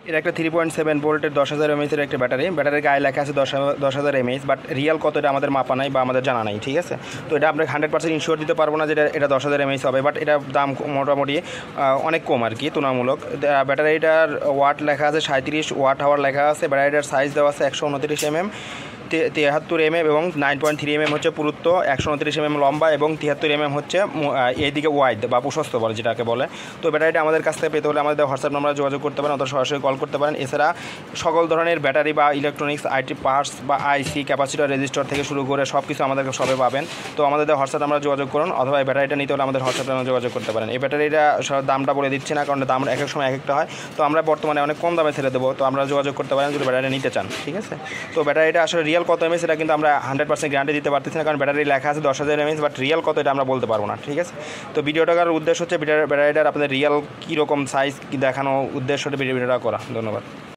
এটা একটা 3.7 ভোল্টের 10,000 mAh একটা ব্যাটারির গায়ে লেখা আছে 10,000 mAh, বাট রিয়েল কতটা আমাদের মাপা নাই বা আমাদের জানা নাই, ঠিক আছে। তো এটা আমরা 100% ইনশিওর দিতে পারবো না যে এটা 10,000 mAh হবে, বাট এটার দাম মোটামুটি অনেক কম আর কি তুলনামূলক। ব্যাটারিটার ওয়াট লেখা আছে 37 ওয়াট আওয়ার লেখা আছে। ব্যাটারিটার সাইজ দেওয়া আছে 129 mm, 73 mm এবং 9.3 mm হচ্ছে পুরুত্ব, 129 mm লম্বা এবং 73 mm হচ্ছে এইদিকে ওয়াইড বা প্রশস্ত বলে যেটাকে বলে। তো ব্যাটারিটা আমাদের কাছ থেকে পেতে হলে আমাদের হোয়াটসঅ্যাপ নাম্বারে যোগাযোগ করতে পারেন অথবা সরাসরি কল করতে পারেন। এছাড়া সকল ধরনের ব্যাটারি বা ইলেকট্রনিক্স আইটি পার্টস বা আইসি ক্যাপাসিটর রেজিস্টার থেকে শুরু করে সব কিছু আমাদের সবে পাবেন। তো আমাদের হোয়াটসঅ্যাপ নাম্বারে যোগাযোগ করুন অথবা এই ব্যাটারিটা নিতে হলে আমাদের হোয়াটসঅ্যাপ নাম্বারে যোগাযোগ করতে পারেন। এই ব্যাটারিটা দামটা বলে দিচ্ছি না, কারণ দাম এক এক সময় এক একটা হয়। তো আমরা বর্তমানে অনেক কম দামে ছেড়ে দেবো, তো আমরা যোগাযোগ করতে পারেন যদি ব্যাটারিটা নিতে চান, ঠিক আছে। তো ব্যাটারিটা আসলে রিয়েল কত এমএস এটা কিন্তু আমরা 100% গ্যারান্টি দিতে পারতেছি না, কারণ ব্যাটারি লেখা আছে 10,000 mAh, বাট রিয়েল কত এটা আমরা বলতে পারবো না, ঠিক আছে। তো ভিডিওটার উদ্দেশ্য হচ্ছে ব্যাটারিটার আপনাদের রিয়েল কীরকম সাইজ দেখানো উদ্দেশ্যটা ভিডিওটা করা। ধন্যবাদ।